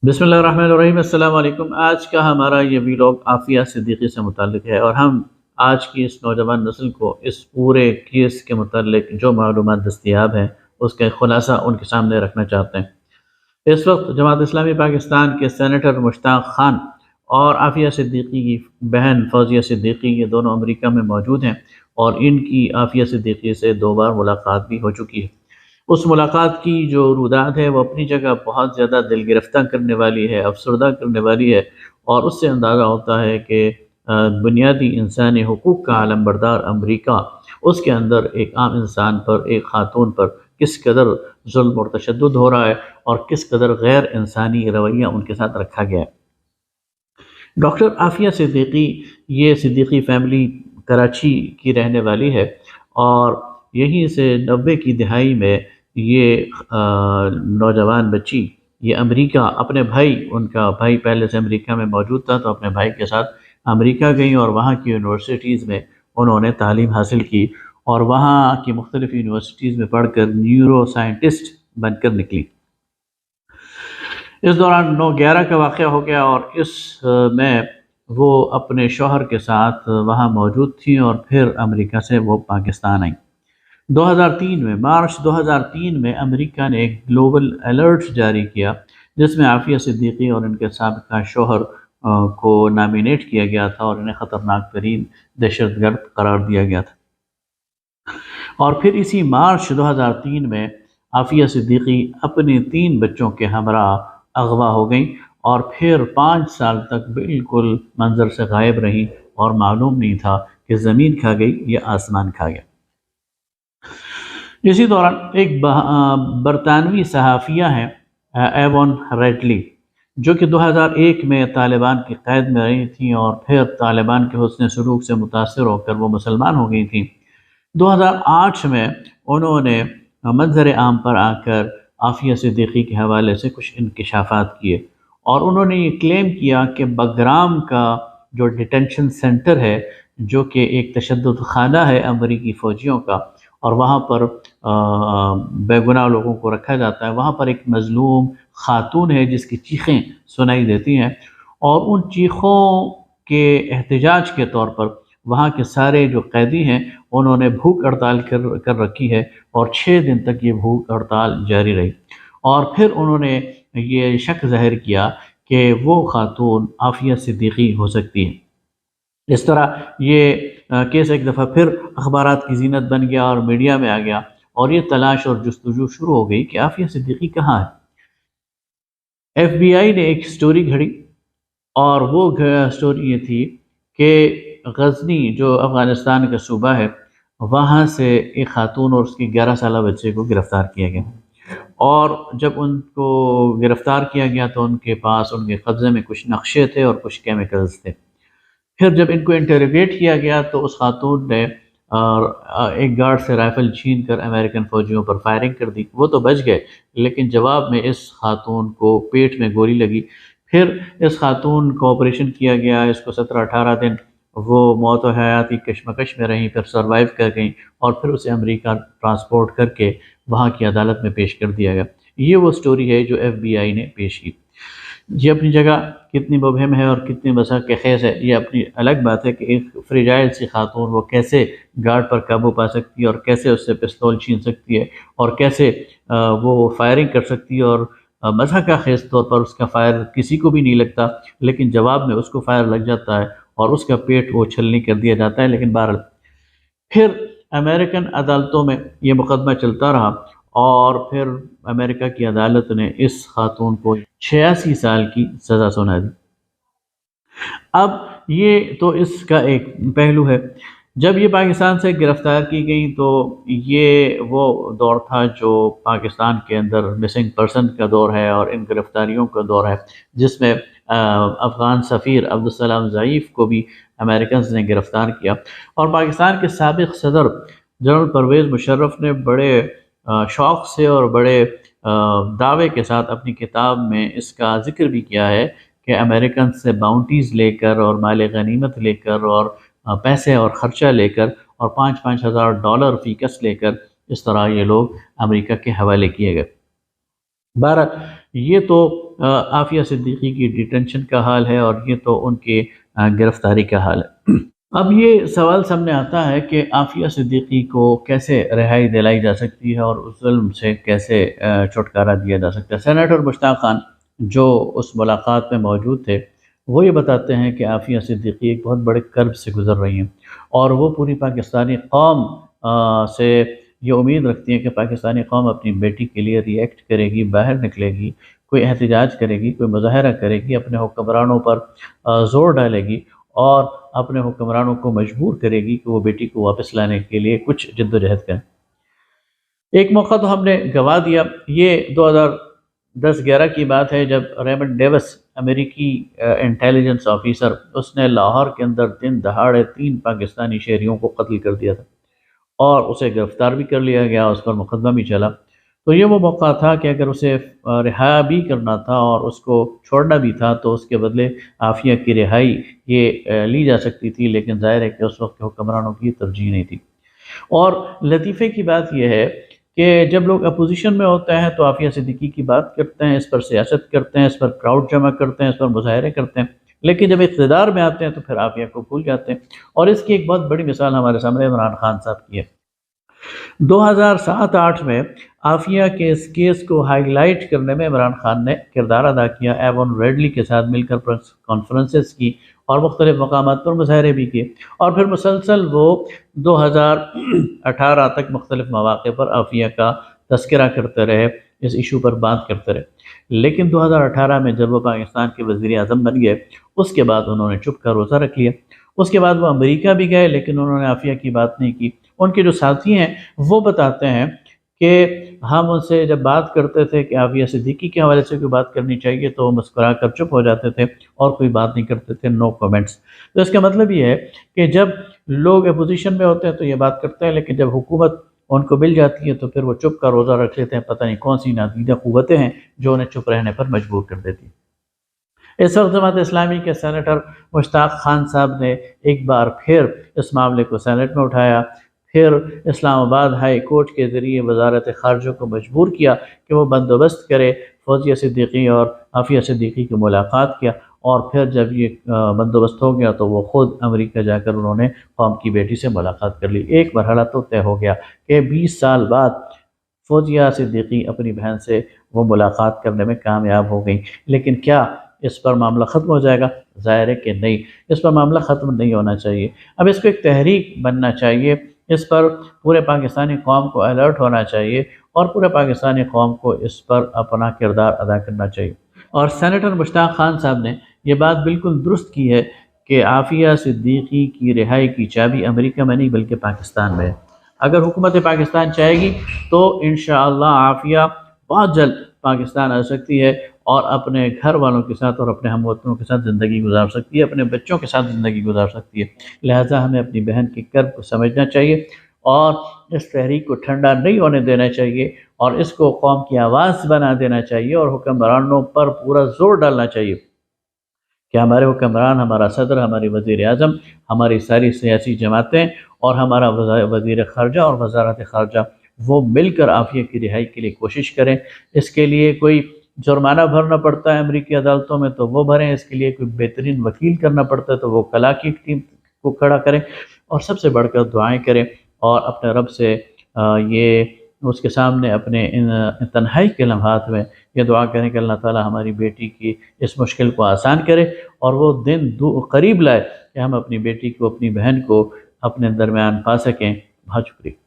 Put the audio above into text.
بسم اللہ الرحمن الرحیم۔ السلام علیکم۔ آج کا ہمارا یہ ویلاگ عافیہ صدیقی سے متعلق ہے، اور ہم آج کی اس نوجوان نسل کو اس پورے کیس کے متعلق جو معلومات دستیاب ہیں اس کا خلاصہ ان کے سامنے رکھنا چاہتے ہیں۔ اس وقت جماعت اسلامی پاکستان کے سینیٹر مشتاق خان اور عافیہ صدیقی کی بہن فوزیہ صدیقی یہ دونوں امریکہ میں موجود ہیں، اور ان کی عافیہ صدیقی سے 2 بار ملاقات بھی ہو چکی ہے۔ اس ملاقات کی جو رودات ہے وہ اپنی جگہ بہت زیادہ دل گرفتہ کرنے والی ہے، افسردہ کرنے والی ہے، اور اس سے اندازہ ہوتا ہے کہ بنیادی انسانی حقوق کا علم بردار امریکہ، اس کے اندر ایک عام انسان پر، ایک خاتون پر کس قدر ظلم اور تشدد ہو رہا ہے، اور کس قدر غیر انسانی رویہ ان کے ساتھ رکھا گیا ہے۔ ڈاکٹر عافیہ صدیقی، یہ صدیقی فیملی کراچی کی رہنے والی ہے، اور یہیں سے 90 کی دہائی میں یہ نوجوان بچی یہ امریکہ اپنے بھائی، ان کا بھائی پہلے سے امریکہ میں موجود تھا، تو اپنے بھائی کے ساتھ امریکہ گئیں اور وہاں کی یونیورسٹیز میں انہوں نے تعلیم حاصل کی، اور وہاں کی مختلف یونیورسٹیز میں پڑھ کر نیورو سائنٹسٹ بن کر نکلی۔ اس دوران 9/11 کا واقعہ ہو گیا، اور اس میں وہ اپنے شوہر کے ساتھ وہاں موجود تھیں، اور پھر امریکہ سے وہ پاکستان آئیں۔ 2003 میں مارچ 2003 میں امریکہ نے ایک گلوبل الرٹ جاری کیا، جس میں عافیہ صدیقی اور ان کے سابقہ شوہر کو نامینیٹ کیا گیا تھا، اور انہیں خطرناک ترین دہشت گرد قرار دیا گیا تھا۔ اور پھر اسی مارچ 2003 میں عافیہ صدیقی اپنے 3 بچوں کے ہمراہ اغوا ہو گئیں، اور پھر 5 سال تک بالکل منظر سے غائب رہیں، اور معلوم نہیں تھا کہ زمین کھا گئی یا آسمان کھا گیا۔ اسی دوران ایک برطانوی صحافیہ ہیں ایوان ریڈلی، جو کہ 2001 میں طالبان کی قید میں رہی تھیں، اور پھر طالبان کے حسن سلوک سے متاثر ہو کر وہ مسلمان ہو گئی تھیں۔ 2008 میں انہوں نے منظر عام پر آ کر عافیہ صدیقی کے حوالے سے کچھ انکشافات کیے، اور انہوں نے یہ کلیم کیا کہ بگرام کا جو ڈیٹینشن سینٹر ہے، جو کہ ایک تشدد خانہ ہے امریکی فوجیوں کا، اور وہاں پر بے گناہ لوگوں کو رکھا جاتا ہے، وہاں پر ایک مظلوم خاتون ہے جس کی چیخیں سنائی دیتی ہیں، اور ان چیخوں کے احتجاج کے طور پر وہاں کے سارے جو قیدی ہیں انہوں نے بھوک ہڑتال کر رکھی ہے، اور 6 دن تک یہ بھوک ہڑتال جاری رہی، اور پھر انہوں نے یہ شک ظاہر کیا کہ وہ خاتون عافیہ صدیقی ہو سکتی ہے۔ اس طرح یہ کیس ایک دفعہ پھر اخبارات کی زینت بن گیا اور میڈیا میں آ گیا، اور یہ تلاش اور جستجو شروع ہو گئی کہ عافیہ صدیقی کہاں ہے۔ FBI نے ایک سٹوری گھڑی، اور وہ سٹوری یہ تھی کہ غزنی جو افغانستان کا صوبہ ہے، وہاں سے ایک خاتون اور اس کی 11 سالہ بچے کو گرفتار کیا گیا، اور جب ان کو گرفتار کیا گیا تو ان کے پاس، ان کے قبضے میں کچھ نقشے تھے اور کچھ کیمیکلز تھے۔ پھر جب ان کو انٹروگیٹ کیا گیا تو اس خاتون نے ایک گارڈ سے رائفل چھین کر امریکن فوجیوں پر فائرنگ کر دی۔ وہ تو بچ گئے، لیکن جواب میں اس خاتون کو پیٹ میں گولی لگی۔ پھر اس خاتون کو آپریشن کیا گیا، اس کو 17-18 دن وہ موت و حیات کی کشمکش میں رہیں، پھر سروائیو کر گئیں، اور پھر اسے امریکہ ٹرانسپورٹ کر کے وہاں کی عدالت میں پیش کر دیا گیا۔ یہ وہ سٹوری ہے جو FBI نے پیش کی۔ یہ اپنی جگہ کتنی مبہم ہے اور کتنی مسحق خیز ہے، یہ اپنی الگ بات ہے کہ ایک فریجائل سی خاتون وہ کیسے گارڈ پر قابو پا سکتی ہے، اور کیسے اس سے پستول چھین سکتی ہے، اور کیسے وہ فائرنگ کر سکتی ہے، اور مسحق خیز طور پر اس کا فائر کسی کو بھی نہیں لگتا، لیکن جواب میں اس کو فائر لگ جاتا ہے، اور اس کا پیٹ وہ چھلنی کر دیا جاتا ہے۔ لیکن بہرحال پھر امریکن عدالتوں میں یہ مقدمہ چلتا رہا، اور پھر امریکہ کی عدالت نے اس خاتون کو 86 سال کی سزا سنا دی۔ اب یہ تو اس کا ایک پہلو ہے۔ جب یہ پاکستان سے گرفتار کی گئیں تو یہ وہ دور تھا جو پاکستان کے اندر مسنگ پرسن کا دور ہے اور ان گرفتاریوں کا دور ہے، جس میں افغان سفیر عبدالسلام ضعیف کو بھی امریکنز نے گرفتار کیا، اور پاکستان کے سابق صدر جنرل پرویز مشرف نے بڑے شوق سے اور بڑے دعوے کے ساتھ اپنی کتاب میں اس کا ذکر بھی کیا ہے کہ امریکن سے باؤنٹیز لے کر اور مال غنیمت لے کر اور پیسے اور خرچہ لے کر اور $5,000 فی کس لے کر اس طرح یہ لوگ امریکہ کے حوالے کیے گئے۔ بہرحال یہ تو عافیہ صدیقی کی ڈیٹینشن کا حال ہے اور یہ تو ان کی گرفتاری کا حال ہے۔ اب یہ سوال سامنے آتا ہے کہ عافیہ صدیقی کو کیسے رہائی دلائی جا سکتی ہے اور اس ظلم سے کیسے چھٹکارا دیا جا سکتا ہے۔ سینیٹر مشتاق خان جو اس ملاقات میں موجود تھے وہ یہ بتاتے ہیں کہ عافیہ صدیقی ایک بہت بڑے کرب سے گزر رہی ہیں اور وہ پوری پاکستانی قوم سے یہ امید رکھتی ہیں کہ پاکستانی قوم اپنی بیٹی کے لیے ری ایکٹ کرے گی، باہر نکلے گی، کوئی احتجاج کرے گی، کوئی مظاہرہ کرے گی، اپنے حکمرانوں پر زور ڈالے گی اور اپنے حکمرانوں کو مجبور کرے گی کہ وہ بیٹی کو واپس لانے کے لیے کچھ جد و جہد کریں۔ ایک موقع تو ہم نے گنوا دیا، یہ 2010-11 کی بات ہے جب ریمنڈ ڈیوس امریکی انٹیلیجنس آفیسر، اس نے لاہور کے اندر دن دہاڑے 3 پاکستانی شہریوں کو قتل کر دیا تھا اور اسے گرفتار بھی کر لیا گیا، اس پر مقدمہ بھی چلا۔ تو یہ وہ موقع تھا کہ اگر اسے رہا بھی کرنا تھا اور اس کو چھوڑنا بھی تھا تو اس کے بدلے عافیہ کی رہائی یہ لی جا سکتی تھی، لیکن ظاہر ہے کہ اس وقت کے حکمرانوں کی ترجیح نہیں تھی۔ اور لطیفے کی بات یہ ہے کہ جب لوگ اپوزیشن میں ہوتے ہیں تو عافیہ صدیقی کی بات کرتے ہیں، اس پر سیاست کرتے ہیں، اس پر کراؤڈ جمع کرتے ہیں، اس پر مظاہرے کرتے ہیں، لیکن جب اقتدار میں آتے ہیں تو پھر عافیہ کو بھول جاتے ہیں۔ اور اس کی ایک بہت بڑی مثال ہمارے سامنے عمران خان صاحب کی ہے۔ 2007-8 میں عافیہ کے اس کیس کو ہائی لائٹ کرنے میں عمران خان نے کردار ادا کیا، ایوان ریڈلی کے ساتھ مل کر پریس کانفرنسز کی اور مختلف مقامات پر مظاہرے بھی کیے، اور پھر مسلسل وہ 2018 تک مختلف مواقع پر عافیہ کا تذکرہ کرتے رہے، اس ایشو پر بات کرتے رہے۔ لیکن 2018 میں جب وہ پاکستان کے وزیر اعظم بن گئے، اس کے بعد انہوں نے چپ کا روزہ رکھ لیا۔ اس کے بعد وہ امریکہ بھی گئے لیکن انہوں نے عافیہ کی بات نہیں کی۔ ان کے جو ساتھی ہیں وہ بتاتے ہیں کہ ہم ان سے جب بات کرتے تھے کہ عافیہ صدیقی کے حوالے سے کوئی بات کرنی چاہیے تو وہ مسکرا کر چپ ہو جاتے تھے اور کوئی بات نہیں کرتے تھے، نو کومنٹس۔ تو اس کا مطلب یہ ہے کہ جب لوگ اپوزیشن میں ہوتے ہیں تو یہ بات کرتے ہیں، لیکن جب حکومت ان کو مل جاتی ہے تو پھر وہ چپ کا روزہ رکھ لیتے ہیں۔ پتہ نہیں کون سی نادیدہ قوتیں ہیں جو انہیں چپ رہنے پر مجبور کر دیتی ہیں۔ اس وقت جماعت اسلامی کے سینیٹر مشتاق خان صاحب نے ایک بار پھر اس معاملے کو سینٹ میں اٹھایا، پھر اسلام آباد ہائی کورٹ کے ذریعے وزارت خارجہ کو مجبور کیا کہ وہ بندوبست کرے فوزیہ صدیقی اور عافیہ صدیقی کی ملاقات کیا، اور پھر جب یہ بندوبست ہو گیا تو وہ خود امریکہ جا کر انہوں نے قوم کی بیٹی سے ملاقات کر لی۔ ایک مرحلہ تو طے ہو گیا کہ 20 سال بعد فوزیہ صدیقی اپنی بہن سے وہ ملاقات کرنے میں کامیاب ہو گئیں، لیکن کیا اس پر معاملہ ختم ہو جائے گا؟ ظاہر ہے کہ نہیں، اس پر معاملہ ختم نہیں ہونا چاہیے۔ اب اس کو ایک تحریک بننا چاہیے، اس پر پورے پاکستانی قوم کو الرٹ ہونا چاہیے اور پورے پاکستانی قوم کو اس پر اپنا کردار ادا کرنا چاہیے۔ اور سینیٹر مشتاق خان صاحب نے یہ بات بالکل درست کی ہے کہ عافیہ صدیقی کی رہائی کی چابی امریکہ میں نہیں بلکہ پاکستان میں ہے۔ اگر حکومت پاکستان چاہے گی تو انشاءاللہ عافیہ بہت جلد پاکستان آ سکتی ہے اور اپنے گھر والوں کے ساتھ اور اپنے ہم وطنوں کے ساتھ زندگی گزار سکتی ہے، اپنے بچوں کے ساتھ زندگی گزار سکتی ہے۔ لہٰذا ہمیں اپنی بہن کی کرب کو سمجھنا چاہیے اور اس تحریک کو ٹھنڈا نہیں ہونے دینا چاہیے اور اس کو قوم کی آواز بنا دینا چاہیے اور حکمرانوں پر پورا زور ڈالنا چاہیے کہ ہمارے حکمران، ہمارا صدر، ہماری وزیر اعظم، ہماری ساری سیاسی جماعتیں اور ہمارا وزیر خارجہ اور وزارت خارجہ وہ مل کر عافیہ کی رہائی کے لیے کوشش کریں۔ اس کے لیے کوئی جرمانہ بھرنا پڑتا ہے امریکی عدالتوں میں تو وہ بھریں، اس کے لیے کوئی بہترین وکیل کرنا پڑتا ہے تو وہ کلا کی ٹیم کو کھڑا کریں، اور سب سے بڑھ کر دعائیں کریں اور اپنے رب سے یہ اس کے سامنے اپنے ان تنہائی کے لمحات میں یہ دعا کریں کہ اللہ تعالی ہماری بیٹی کی اس مشکل کو آسان کرے اور وہ دن قریب لائے کہ ہم اپنی بیٹی کو، اپنی بہن کو اپنے درمیان پا سکیں۔ بہت شکریہ۔